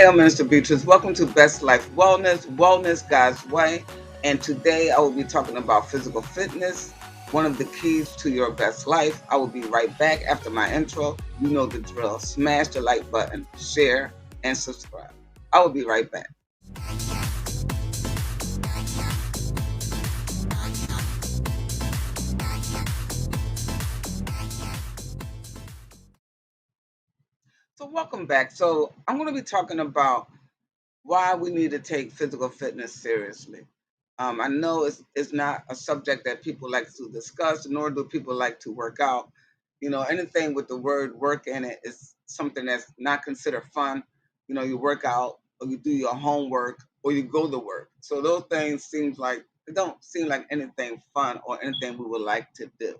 I'm Minister Beatrice. Welcome to Best Life Wellness, Wellness God's Way. And today I will be talking about physical fitness, one of the keys to your best life. I will be right back after my intro. You know the drill. Smash the like button, share, and subscribe. I will be right back. So, welcome back. So, I'm going to be talking about why we need to take physical fitness seriously. I know it's not a subject that people like to discuss, nor do people like to work out. Anything with the word work in it is something that's not considered fun. You work out or you do your homework or you go to work. So those things don't seem like anything fun or anything we would like to do.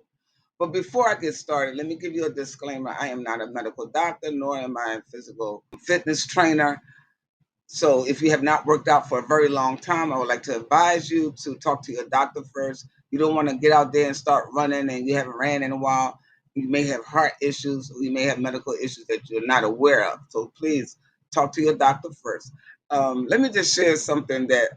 But before I get started, let me give you a disclaimer. I am not a medical doctor, nor am I a physical fitness trainer. So if you have not worked out for a very long time, I would like to advise you to talk to your doctor first. You don't want to get out there and start running and you haven't ran in a while. You may have heart issues or you may have medical issues that you're not aware of. So please talk to your doctor first. Let me just share something that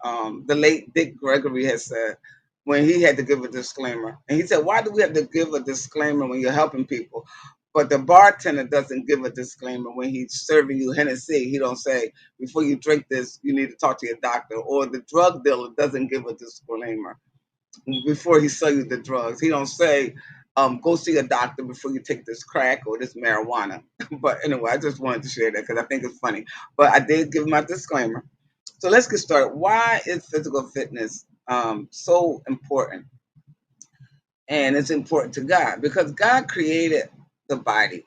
the late Dick Gregory has said when he had to give a disclaimer. And he said, why do we have to give a disclaimer when you're helping people? But the bartender doesn't give a disclaimer when he's serving you Hennessy. He don't say, before you drink this, you need to talk to your doctor. Or the drug dealer doesn't give a disclaimer before he sell you the drugs. He don't say, go see a doctor before you take this crack or this marijuana. But anyway, I just wanted to share that because I think it's funny. But I did give my disclaimer. So let's get started. Why is physical fitness so important? And it's important to God because God created the body,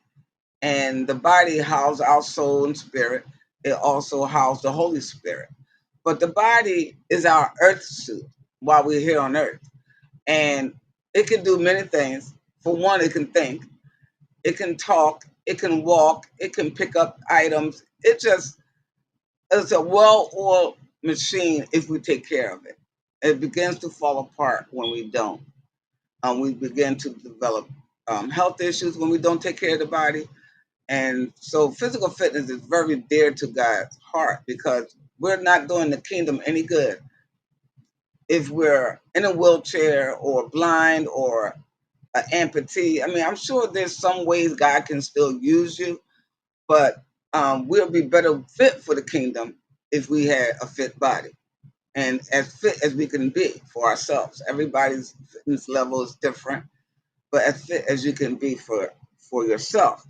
and the body houses our soul and spirit. It also houses the Holy Spirit. But the body is our earth suit while we're here on earth. And it can do many things. For one, it can think, it can talk, it can walk, it can pick up items. It's a well oiled machine if we take care of it. It begins to fall apart when we don't. We begin to develop health issues when we don't take care of the body. And so physical fitness is very dear to God's heart because we're not doing the kingdom any good if we're in a wheelchair or blind or an amputee. I mean, I'm sure there's some ways God can still use you, but we'll be better fit for the kingdom if we had a fit body and as fit as we can be for ourselves. Everybody's fitness level is different, but as fit as you can be for yourself.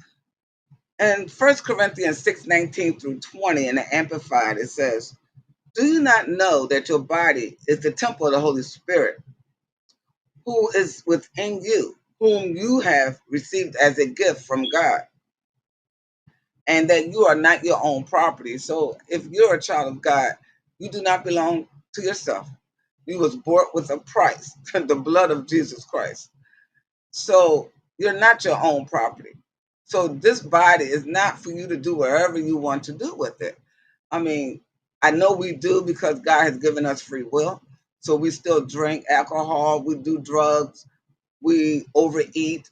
And First Corinthians 6:19 through 20 in the Amplified, it says, do you not know that your body is the temple of the Holy Spirit, who is within you, whom you have received as a gift from God, and that you are not your own property? So if you're a child of God, you do not belong to yourself. You was bought with a price, the blood of Jesus Christ. So you're not your own property. So this body is not for you to do whatever you want to do with it. I mean, I know we do because God has given us free will. So we still drink alcohol, we do drugs, we overeat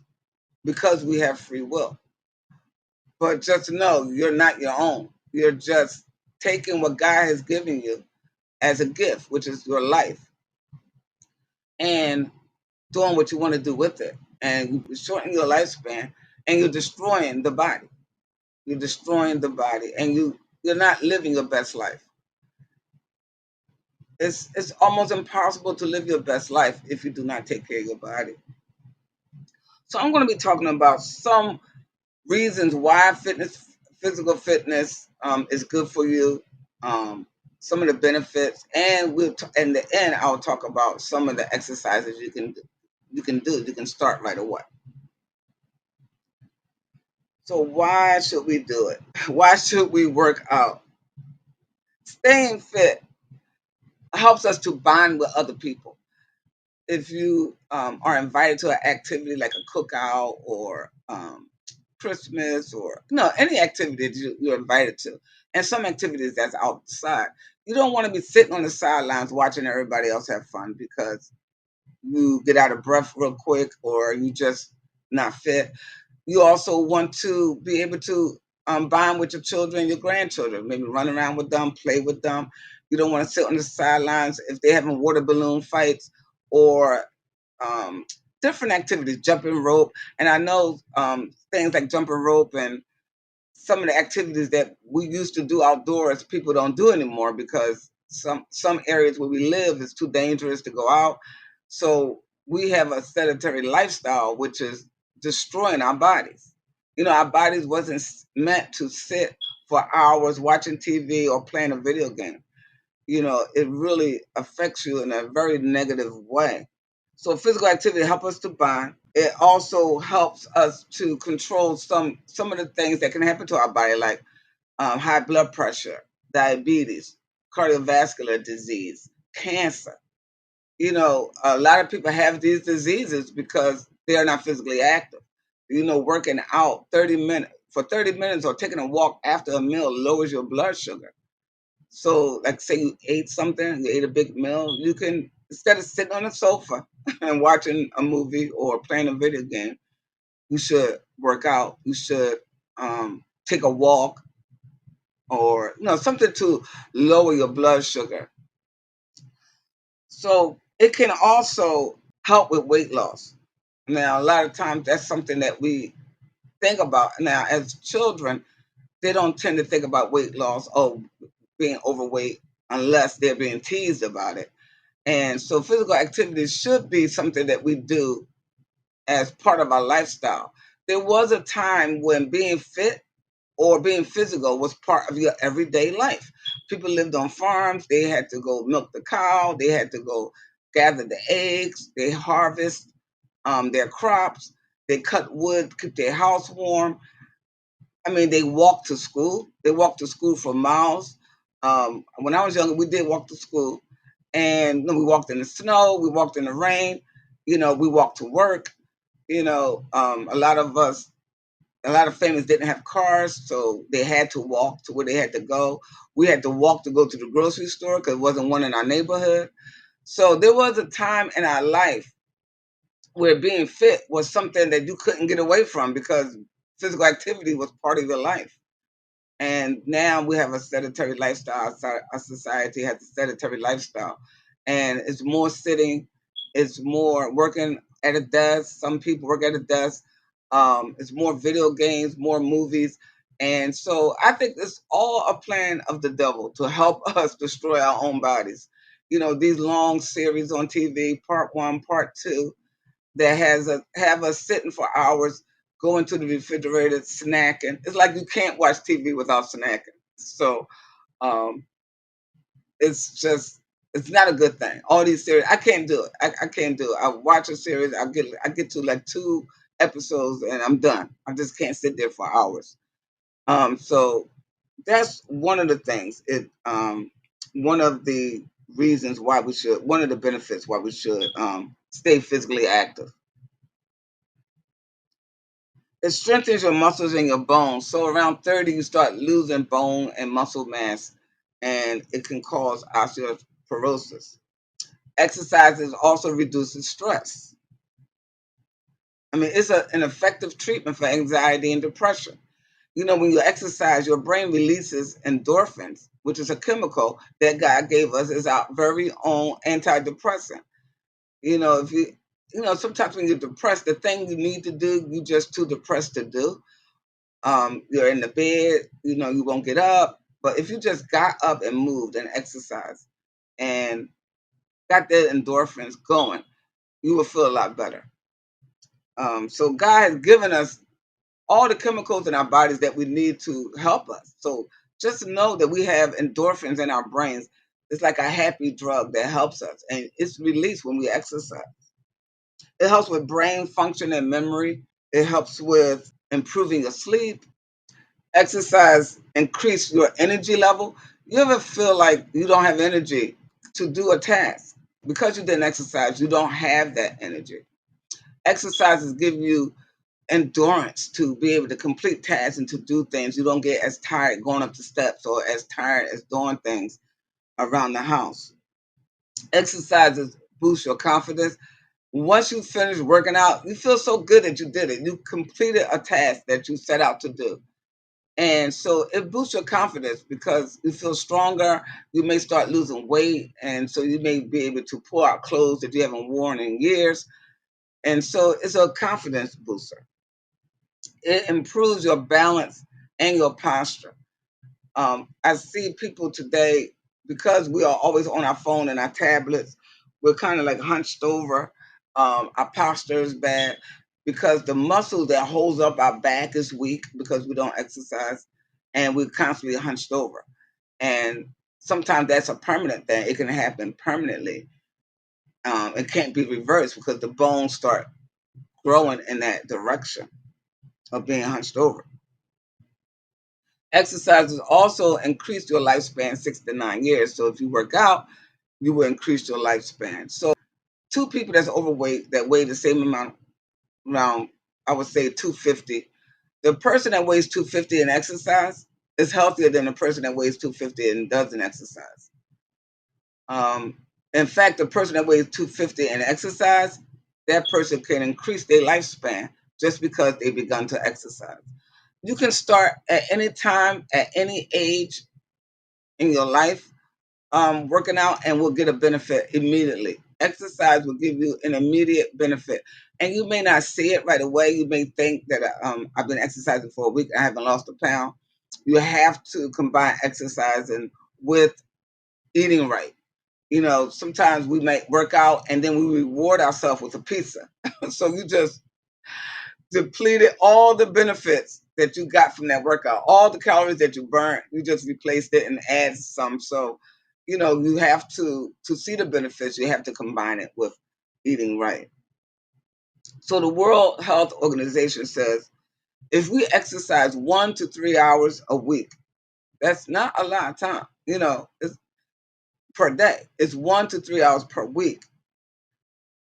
because we have free will. But just know you're not your own. You're just taking what God has given you as a gift, which is your life, and doing what you want to do with it. And you shorten your lifespan and you're destroying the body. You're destroying the body and you're not living your best life. It's almost impossible to live your best life if you do not take care of your body. So I'm going to be talking about some reasons why physical fitness is good for you, some of the benefits, and in the end I'll talk about some of the exercises you can start right away. So why should we do it? Why should we work out? Staying fit helps us to bond with other people. If you are invited to an activity like a cookout or Christmas or any activity that you're invited to, and some activities that's outside, you don't want to be sitting on the sidelines watching everybody else have fun because you get out of breath real quick or you just not fit. You also want to be able to bond with your children, your grandchildren. Maybe run around with them, play with them. You don't want to sit on the sidelines if they're having water balloon fights or um, different activities, jumping rope. And I know things like jumping rope and some of the activities that we used to do outdoors, people don't do anymore because some areas where we live is too dangerous to go out. So we have a sedentary lifestyle, which is destroying our bodies. Our bodies wasn't meant to sit for hours watching TV or playing a video game. It really affects you in a very negative way. So physical activity helps us to bond. It also helps us to control some of the things that can happen to our body, like high blood pressure, diabetes, cardiovascular disease, cancer. A lot of people have these diseases because they are not physically active. Working out 30 minutes or taking a walk after a meal lowers your blood sugar. So, like, say you ate something, you ate a big meal, you can, instead of sitting on the sofa and watching a movie or playing a video game, you should work out. You should take a walk or, something to lower your blood sugar. So, it can also help with weight loss. Now, a lot of times that's something that we think about. Now, as children, they don't tend to think about weight loss or being overweight unless they're being teased about it. And so physical activity should be something that we do as part of our lifestyle. There was a time when being fit or being physical was part of your everyday life. People lived on farms, they had to go milk the cow, they had to go gather the eggs, they harvest their crops, they cut wood, keep their house warm. I mean, they walked to school. They walked to school for miles. When I was younger, we did walk to school, and we walked in the snow, we walked in the rain. We walked to work. A lot of families didn't have cars, so they had to walk to where they had to go. We had to walk to go to the grocery store because there wasn't one in our neighborhood. So there was a time in our life where being fit was something that you couldn't get away from because physical activity was part of your life. And now we have a sedentary lifestyle. Our society has a sedentary lifestyle, and it's more sitting, it's more working at a desk. Some people work at a desk. It's more video games, more movies, and so I think it's all a plan of the devil to help us destroy our own bodies. These long series on TV, part one, part two, that have us sitting for hours, going to the refrigerator, snacking. It's like you can't watch TV without snacking. So um, it's just it's not a good thing. All these series, I can't do it. I can't do it. I watch a series, I get to like two episodes and I'm done. I just can't sit there for hours. So that's one of the things. One of the reasons why we should, one of the benefits why we should stay physically active. It strengthens your muscles and your bones. So around 30, you start losing bone and muscle mass, and it can cause osteoporosis. Exercises also reduces stress. I mean, it's an effective treatment for anxiety and depression. When you exercise, your brain releases endorphins, which is a chemical that God gave us as our very own antidepressant. If sometimes when you're depressed, the thing you need to do, you're just too depressed to do. You're in the bed, you won't get up. But if you just got up and moved and exercised and got the endorphins going, you will feel a lot better. So God has given us all the chemicals in our bodies that we need to help us. So just know that we have endorphins in our brains. It's like a happy drug that helps us, and it's released when we exercise. It helps with brain function and memory. It helps with improving your sleep. Exercise increase your energy level. You ever feel like you don't have energy to do a task because you didn't exercise? You don't have that energy. Exercises give you endurance to be able to complete tasks and to do things. You don't get as tired going up the steps or as tired as doing things around the house. Exercises boost your confidence. Once you finish working out, you feel so good that you did it. You completed a task that you set out to do. And so it boosts your confidence because you feel stronger. You may start losing weight. And so you may be able to pull out clothes that you haven't worn in years. And so it's a confidence booster. It improves your balance and your posture. I see people today, because we are always on our phone and our tablets, we're kind of like hunched over. Our posture is bad because the muscle that holds up our back is weak because we don't exercise, and we're constantly hunched over. And sometimes that's a permanent thing. It can happen permanently. It can't be reversed because the bones start growing in that direction of being hunched over. Exercises also increase your lifespan 6 to 9 years. So if you work out, you will increase your lifespan. So two people that's overweight that weigh the same amount, around, I would say 250. The person that weighs 250 and exercise is healthier than the person that weighs 250 and doesn't exercise. Um, in fact, the person that weighs 250 and exercise, that person can increase their lifespan just because they begun to exercise. You can start at any time, at any age in your life, working out, and will get a benefit immediately. Exercise will give you an immediate benefit. And you may not see it right away. You may think that I've been exercising for a week, I haven't lost a pound. You have to combine exercising with eating right. Sometimes we may work out and then we reward ourselves with a pizza. So you just depleted all the benefits that you got from that workout. All the calories that you burnt, you just replaced it and add some. So, you have to see the benefits, you have to combine it with eating right. So the World Health Organization says if we exercise 1 to 3 hours a week, that's not a lot of time. It's per day. It's 1 to 3 hours per week.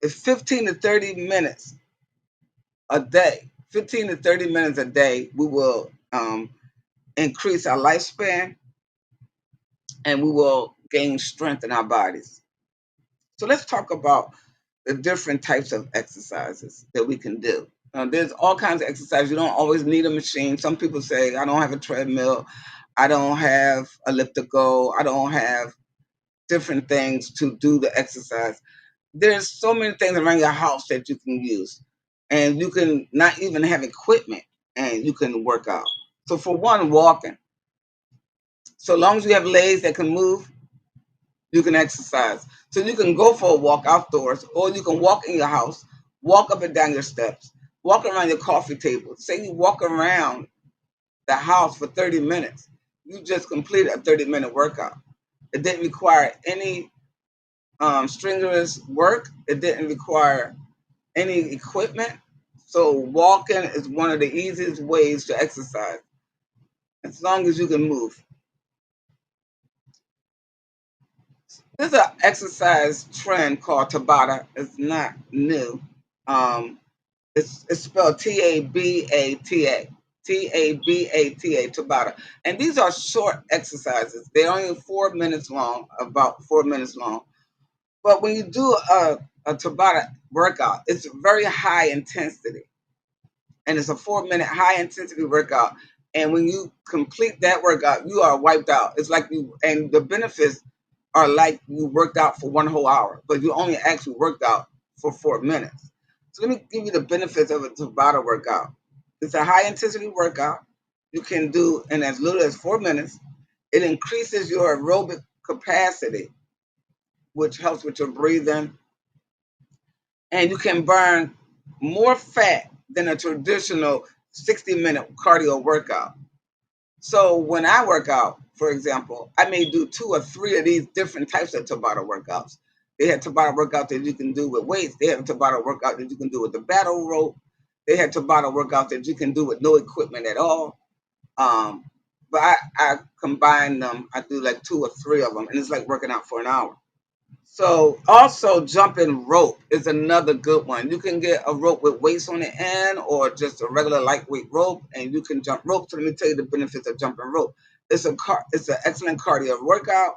It's 15 to 30 minutes a day. 15 to 30 minutes a day, we will increase our lifespan, and we will gain strength in our bodies. So let's talk about the different types of exercises that we can do. There's all kinds of exercises. You don't always need a machine. Some people say, I don't have a treadmill, I don't have elliptical, I don't have different things to do the exercise. There's so many things around your house that you can use. And you can not even have equipment and you can work out. So for one, walking. So long as you have legs that can move, you can exercise. So you can go for a walk outdoors, or you can walk in your house, walk up and down your steps, walk around your coffee table. Say you walk around the house for 30 minutes. You just completed a 30-minute workout. It didn't require any strenuous work. It didn't require any equipment. So walking is one of the easiest ways to exercise, as long as you can move. There's an exercise trend called Tabata. It's not new. Um, it's spelled Tabata. Tabata, Tabata. And these are short exercises. They're only 4 minutes long, about 4 minutes long. But when you do a Tabata workout, it's very high intensity. And it's a 4 minute high intensity workout. And when you complete that workout, you are wiped out. It's like and the benefits are like you worked out for one whole hour, but you only actually worked out for 4 minutes. So let me give you the benefits of a Tabata workout. It's a high intensity workout you can do in as little as 4 minutes. It increases your aerobic capacity, which helps with your breathing, and you can burn more fat than a traditional 60-minute cardio workout. So when I work out, for example, I may do 2 or 3 of these different types of Tabata workouts. They have Tabata workouts that you can do with weights. They have a Tabata workout that you can do with the battle rope. They have Tabata workouts that you can do with no equipment at all. But I combine them. I do like 2 or 3 of them, and it's like working out for an hour. So also jumping rope is another good one. You can get a rope with weights on the end or just a regular lightweight rope, and you can jump rope. So let me tell you the benefits of jumping rope. It's an excellent cardio workout.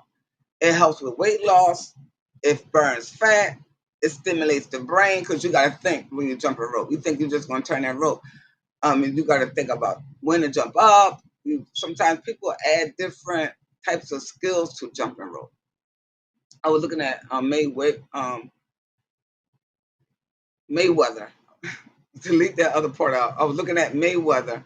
It helps with weight loss. It burns fat. It stimulates the brain because you got to think when you jump a rope. You think you're just going to turn that rope. You got to think about when to jump up, Sometimes people add different types of skills to jumping rope. I was looking at Mayweather. Delete that other part out. I was looking at Mayweather.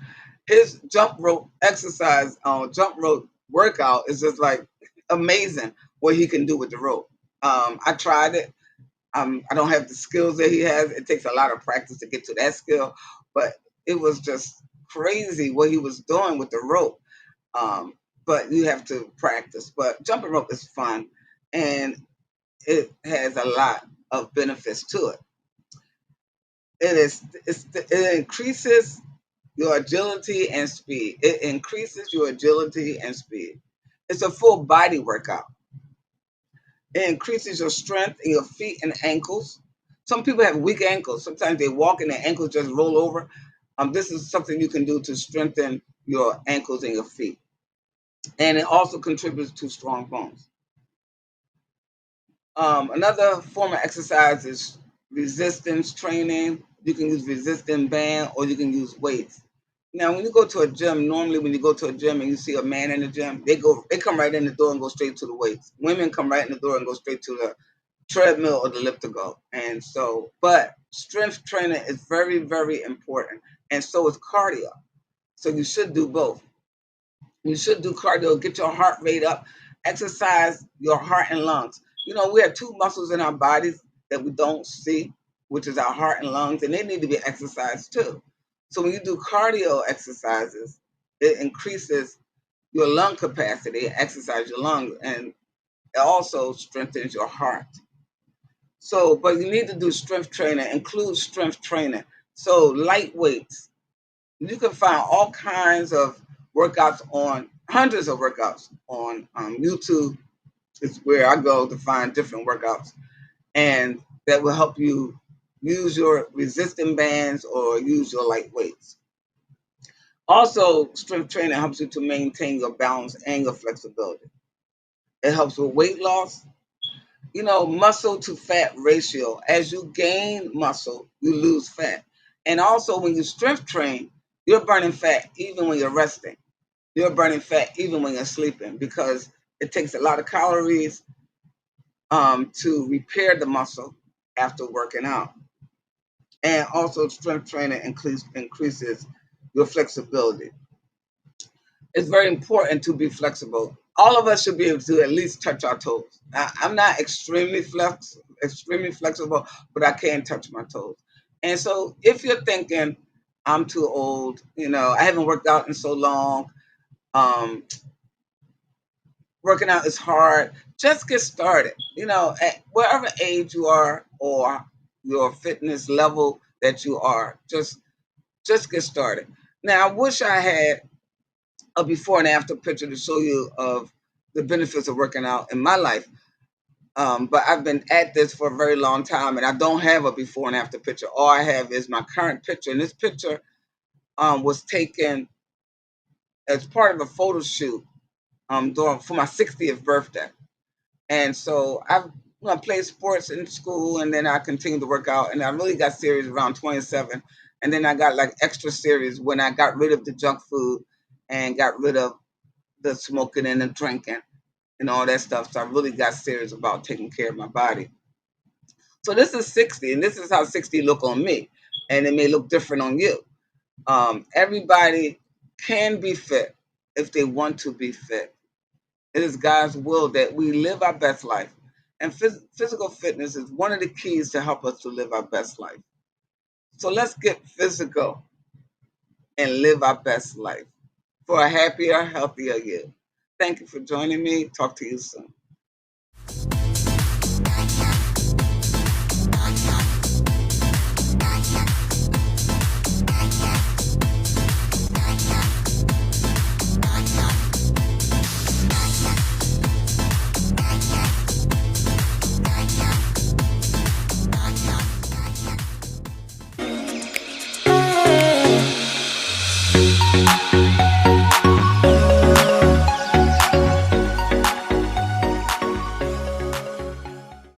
His jump rope exercise, jump rope workout is just like amazing what he can do with the rope. I tried it. I don't have the skills that he has. It takes a lot of practice to get to that skill, but it was just crazy what he was doing with the rope. Um, but you have to practice. But jumping rope is fun, and it has a lot of benefits to it. It increases your agility and speed. It increases your agility and speed. It's a full body workout. It increases your strength in your feet and ankles. Some people have weak ankles. Sometimes they walk and their ankles just roll over. This is something you can do to strengthen your ankles and your feet. And it also contributes to strong bones. Another form of exercise is resistance training. You can use resistance band or you can use weights. Now, when you go to a gym, normally when you go to a gym and you see a man in the gym, they come right in the door and go straight to the weights. Women come right in the door and go straight to the treadmill or the elliptical. And so, but strength training is very, very important. And so is cardio. So you should do both. You should do cardio, get your heart rate up, exercise your heart and lungs. You know, we have two muscles in our bodies that we don't see, which is our heart and lungs, and they need to be exercised too. So when you do cardio exercises, it increases your lung capacity, exercise your lungs, and it also strengthens your heart. So, but you need to do strength training, include strength training. So light weights, you can find all kinds of workouts on hundreds of workouts on YouTube. Is where I go to find different workouts, and that will help you use your resistant bands or use your light weights. Also, strength training helps you to maintain your balance and your flexibility. It helps with weight loss. You know, muscle to fat ratio. As you gain muscle, you lose fat. And also, when you strength train, you're burning fat even when you're resting. You're burning fat even when you're sleeping because it takes a lot of calories to repair the muscle after working out. And also, strength training increases your flexibility. It's very important to be flexible. All of us should be able to at least touch our toes. I'm not extremely flexible, but I can touch my toes. And so, if you're thinking I'm too old, you know, I haven't worked out in so long, um, working out is hard. Just get started. You know, at whatever age you are or your fitness level that you are, just get started. Now, I wish I had a before and after picture to show you of the benefits of working out in my life. But I've been at this for a very long time, and I don't have a before and after picture. All I have is my current picture, and this picture was taken as part of a photo shoot for my 60th birthday. And so I played sports in school, and then I continued to work out, and I really got serious around 27. And then I got like extra serious when I got rid of the junk food and got rid of the smoking and the drinking and all that stuff. So I really got serious about taking care of my body. So this is 60, and this is how 60 look on me, and it may look different on you. Everybody can be fit if they want to be fit. It is God's will that we live our best life. And physical fitness is one of the keys to help us to live our best life. So let's get physical and live our best life for a happier, healthier you. Thank you for joining me. Talk to you soon.